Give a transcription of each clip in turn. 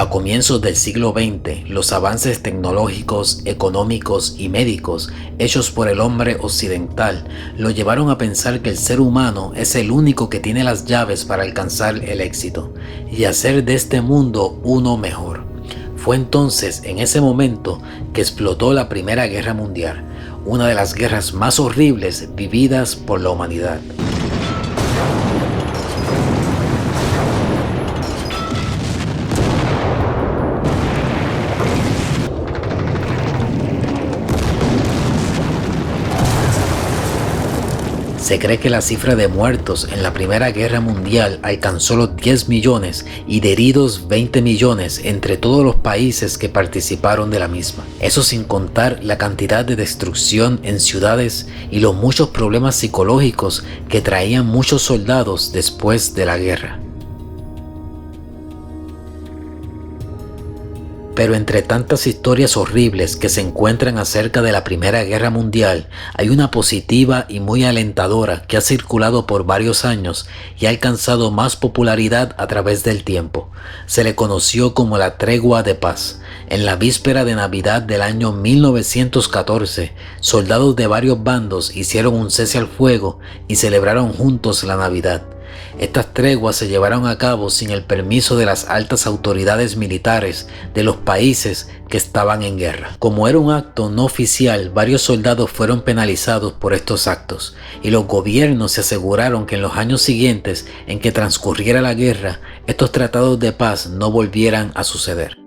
A comienzos del siglo XX, los avances tecnológicos, económicos y médicos hechos por el hombre occidental lo llevaron a pensar que el ser humano es el único que tiene las llaves para alcanzar el éxito y hacer de este mundo uno mejor. Fue entonces, en ese momento, que explotó la Primera Guerra Mundial, una de las guerras más horribles vividas por la humanidad. Se cree que la cifra de muertos en la Primera Guerra Mundial alcanzó los 10 millones y de heridos 20 millones entre todos los países que participaron de la misma. Eso sin contar la cantidad de destrucción en ciudades y los muchos problemas psicológicos que traían muchos soldados después de la guerra. Pero entre tantas historias horribles que se encuentran acerca de la Primera Guerra Mundial, hay una positiva y muy alentadora que ha circulado por varios años y ha alcanzado más popularidad a través del tiempo. Se le conoció como la Tregua de Paz. En la víspera de Navidad del año 1914, soldados de varios bandos hicieron un cese al fuego y celebraron juntos la Navidad. Estas treguas se llevaron a cabo sin el permiso de las altas autoridades militares de los países que estaban en guerra. Como era un acto no oficial, varios soldados fueron penalizados por estos actos y los gobiernos se aseguraron que en los años siguientes en que transcurriera la guerra, estos tratados de paz no volvieran a suceder.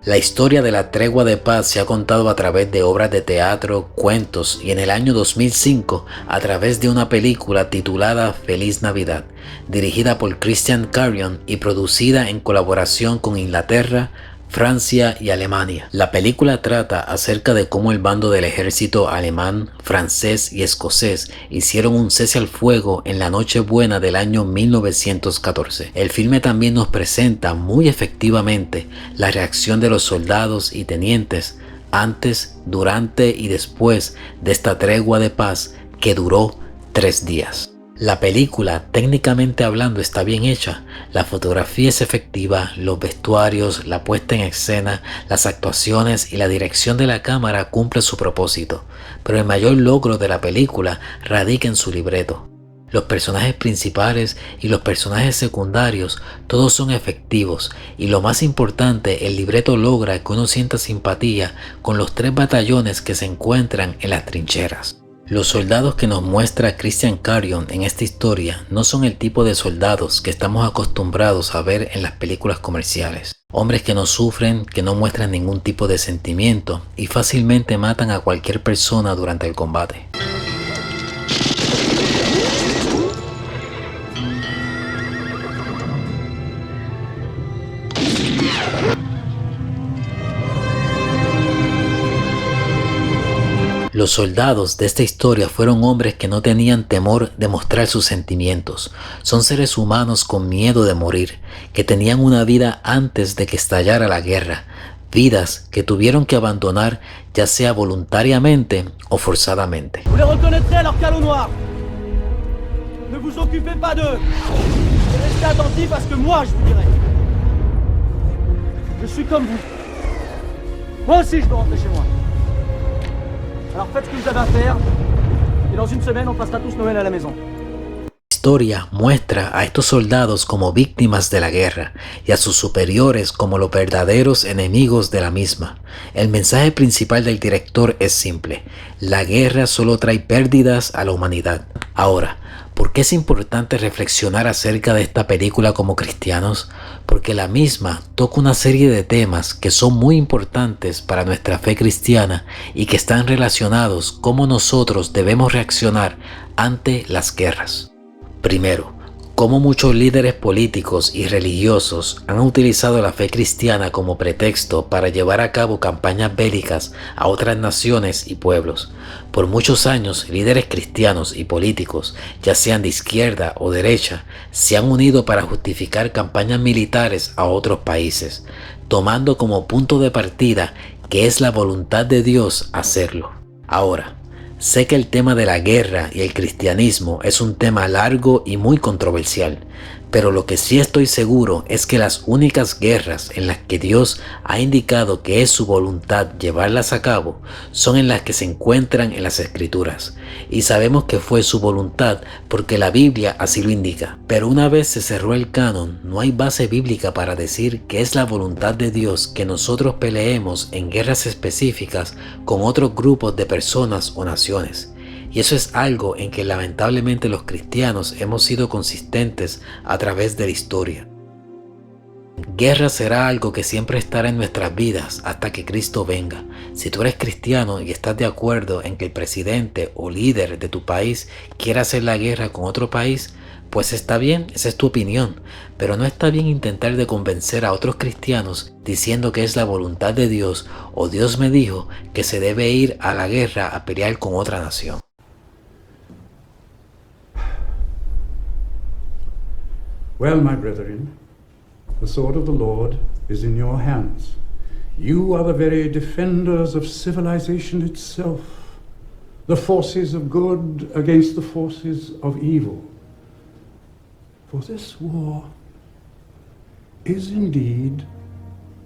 La historia de la Tregua de Paz se ha contado a través de obras de teatro, cuentos y en el año 2005 a través de una película titulada Feliz Navidad, dirigida por Christian Carion y producida en colaboración con Inglaterra, Francia y Alemania. La película trata acerca de cómo el bando del ejército alemán, francés y escocés hicieron un cese al fuego en la Nochebuena del año 1914. El filme también nos presenta muy efectivamente la reacción de los soldados y tenientes antes, durante y después de esta tregua de paz que duró 3 días. La película, técnicamente hablando, está bien hecha. La fotografía es efectiva, los vestuarios, la puesta en escena, las actuaciones y la dirección de la cámara cumple su propósito. Pero el mayor logro de la película radica en su libreto. Los personajes principales y los personajes secundarios todos son efectivos y lo más importante, el libreto logra que uno sienta simpatía con los 3 batallones que se encuentran en las trincheras. Los soldados que nos muestra Christian Carion en esta historia no son el tipo de soldados que estamos acostumbrados a ver en las películas comerciales. Hombres que no sufren, que no muestran ningún tipo de sentimiento y fácilmente matan a cualquier persona durante el combate. Los soldados de esta historia fueron hombres que no tenían temor de mostrar sus sentimientos. Son seres humanos con miedo de morir, que tenían una vida antes de que estallara la guerra, vidas que tuvieron que abandonar ya sea voluntariamente o forzadamente. Vous les reconnaîtrez à leur calot noir. Ne vous occupez pas d'eux. Restez attentifs à ce que moi je vous dirai. Je suis comme vous. Moi aussi je dois rentrer chez moi. Alors faites ce que vous avez à faire, et dans une semaine on passera tous Noël à la maison. La historia muestra a estos soldados como víctimas de la guerra y a sus superiores como los verdaderos enemigos de la misma. El mensaje principal del director es simple: la guerra solo trae pérdidas a la humanidad. Ahora, ¿por qué es importante reflexionar acerca de esta película como cristianos? Porque la misma toca una serie de temas que son muy importantes para nuestra fe cristiana y que están relacionados con cómo nosotros debemos reaccionar ante las guerras. Primero, cómo muchos líderes políticos y religiosos han utilizado la fe cristiana como pretexto para llevar a cabo campañas bélicas a otras naciones y pueblos. Por muchos años, líderes cristianos y políticos, ya sean de izquierda o derecha, se han unido para justificar campañas militares a otros países, tomando como punto de partida que es la voluntad de Dios hacerlo. Ahora, sé que el tema de la guerra y el cristianismo es un tema largo y muy controversial, Pero lo que sí estoy seguro es que las únicas guerras en las que Dios ha indicado que es su voluntad llevarlas a cabo son en las que se encuentran en las Escrituras. Y sabemos que fue su voluntad porque la Biblia así lo indica. Pero una vez se cerró el canon, no hay base bíblica para decir que es la voluntad de Dios que nosotros peleemos en guerras específicas con otros grupos de personas o naciones. Y eso es algo en que lamentablemente los cristianos hemos sido consistentes a través de la historia. Guerra será algo que siempre estará en nuestras vidas hasta que Cristo venga. Si tú eres cristiano y estás de acuerdo en que el presidente o líder de tu país quiera hacer la guerra con otro país, pues está bien, esa es tu opinión, pero no está bien intentar de convencer a otros cristianos diciendo que es la voluntad de Dios o Dios me dijo que se debe ir a la guerra a pelear con otra nación. Well, my brethren, the sword of the Lord is in your hands. You are the very defenders of civilization itself, the forces of good against the forces of evil. For this war is indeed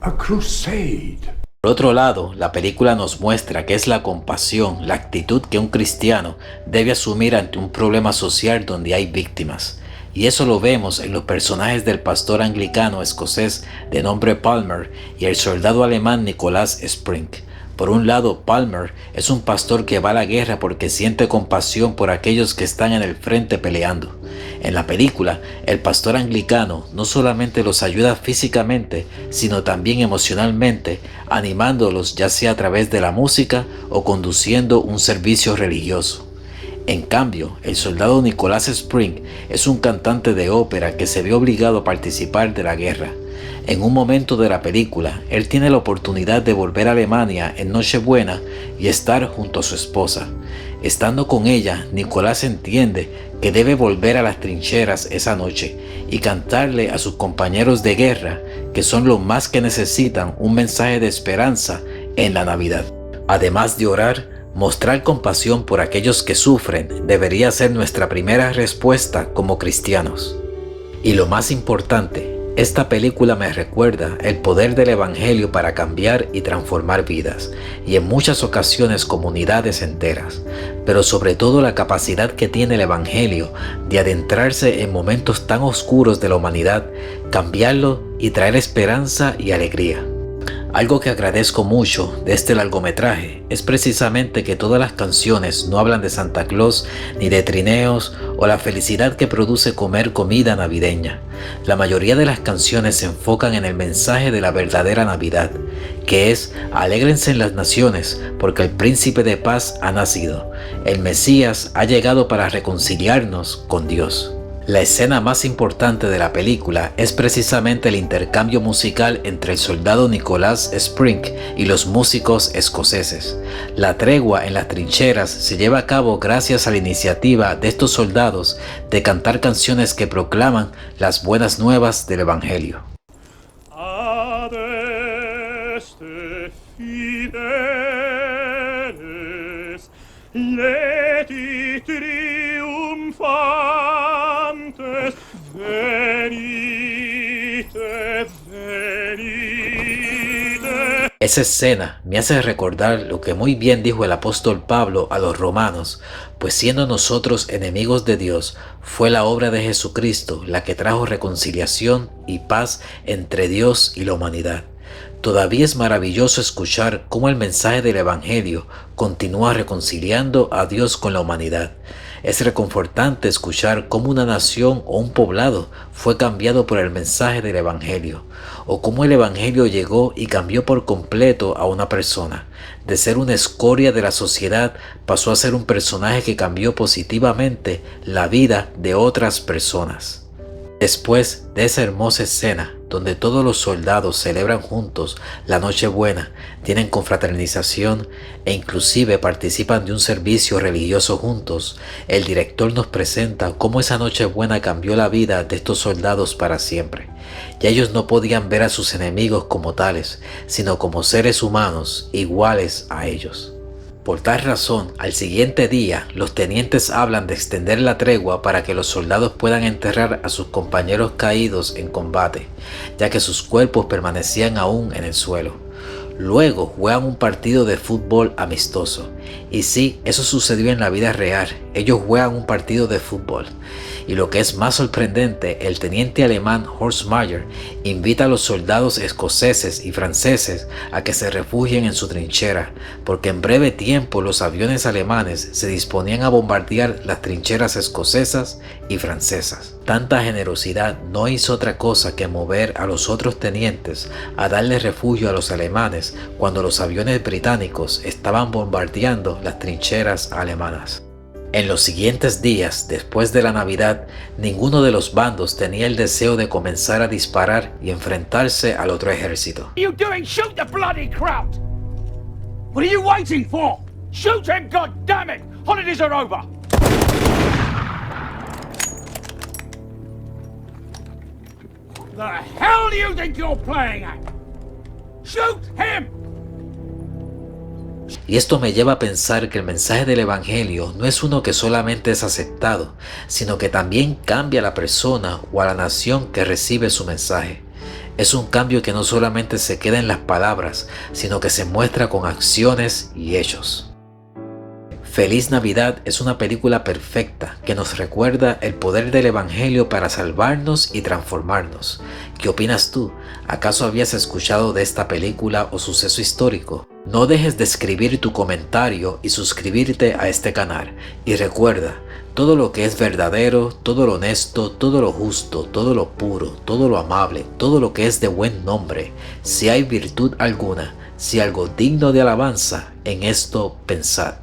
a crusade. Por otro lado, la película nos muestra que es la compasión, la actitud que un cristiano debe asumir ante un problema social donde hay víctimas. Y eso lo vemos en los personajes del pastor anglicano escocés de nombre Palmer y el soldado alemán Nicholas Spring. Por un lado, Palmer es un pastor que va a la guerra porque siente compasión por aquellos que están en el frente peleando. En la película, el pastor anglicano no solamente los ayuda físicamente, sino también emocionalmente, animándolos ya sea a través de la música o conduciendo un servicio religioso. En cambio, el soldado Nicholas Spring es un cantante de ópera que se ve obligado a participar de la guerra. En un momento de la película, él tiene la oportunidad de volver a Alemania en Nochebuena y estar junto a su esposa. Estando con ella, Nicholas entiende que debe volver a las trincheras esa noche y cantarle a sus compañeros de guerra, que son los más que necesitan un mensaje de esperanza en la Navidad. Además de orar, mostrar compasión por aquellos que sufren debería ser nuestra primera respuesta como cristianos. Y lo más importante, esta película me recuerda el poder del Evangelio para cambiar y transformar vidas, y en muchas ocasiones comunidades enteras, pero sobre todo la capacidad que tiene el Evangelio de adentrarse en momentos tan oscuros de la humanidad, cambiarlo y traer esperanza y alegría. Algo que agradezco mucho de este largometraje es precisamente que todas las canciones no hablan de Santa Claus ni de trineos o la felicidad que produce comer comida navideña. La mayoría de las canciones se enfocan en el mensaje de la verdadera Navidad, que es: alégrense en las naciones porque el príncipe de paz ha nacido. El Mesías ha llegado para reconciliarnos con Dios. La escena más importante de la película es precisamente el intercambio musical entre el soldado Nicholas Spring y los músicos escoceses. La tregua en las trincheras se lleva a cabo gracias a la iniciativa de estos soldados de cantar canciones que proclaman las buenas nuevas del Evangelio. Adeste fideles, leti triumphantes, venite, venite. Esa escena me hace recordar lo que muy bien dijo el apóstol Pablo a los romanos, pues siendo nosotros enemigos de Dios, fue la obra de Jesucristo la que trajo reconciliación y paz entre Dios y la humanidad. Todavía es maravilloso escuchar cómo el mensaje del Evangelio continúa reconciliando a Dios con la humanidad. Es reconfortante escuchar cómo una nación o un poblado fue cambiado por el mensaje del Evangelio, o cómo el Evangelio llegó y cambió por completo a una persona. De ser una escoria de la sociedad, pasó a ser un personaje que cambió positivamente la vida de otras personas. Después de esa hermosa escena, donde todos los soldados celebran juntos la Nochebuena, tienen confraternización e inclusive participan de un servicio religioso juntos, el director nos presenta cómo esa Nochebuena cambió la vida de estos soldados para siempre. Ya ellos no podían ver a sus enemigos como tales, sino como seres humanos iguales a ellos. Por tal razón, al siguiente día, los tenientes hablan de extender la tregua para que los soldados puedan enterrar a sus compañeros caídos en combate, ya que sus cuerpos permanecían aún en el suelo. Luego juegan un partido de fútbol amistoso. Y sí, eso sucedió en la vida real. Ellos juegan un partido de fútbol. Y lo que es más sorprendente, el teniente alemán Horst Mayer invita a los soldados escoceses y franceses a que se refugien en su trinchera, porque en breve tiempo los aviones alemanes se disponían a bombardear las trincheras escocesas y francesas. Tanta generosidad no hizo otra cosa que mover a los otros tenientes a darle refugio a los alemanes cuando los aviones británicos estaban bombardeando las trincheras alemanas. En los siguientes días, después de la Navidad, ninguno de los bandos tenía el deseo de comenzar a disparar y enfrentarse al otro ejército. What are you doing? Shoot the bloody crowd! What are you waiting for? Shoot him, goddammit! Holidays are over! The hell do you think you're playing at? Shoot him! Y esto me lleva a pensar que el mensaje del Evangelio no es uno que solamente es aceptado, sino que también cambia a la persona o a la nación que recibe su mensaje. Es un cambio que no solamente se queda en las palabras, sino que se muestra con acciones y hechos. Feliz Navidad es una película perfecta que nos recuerda el poder del Evangelio para salvarnos y transformarnos. ¿Qué opinas tú? ¿Acaso habías escuchado de esta película o suceso histórico? No dejes de escribir tu comentario y suscribirte a este canal. Y recuerda, todo lo que es verdadero, todo lo honesto, todo lo justo, todo lo puro, todo lo amable, todo lo que es de buen nombre, si hay virtud alguna, si algo digno de alabanza, en esto pensad.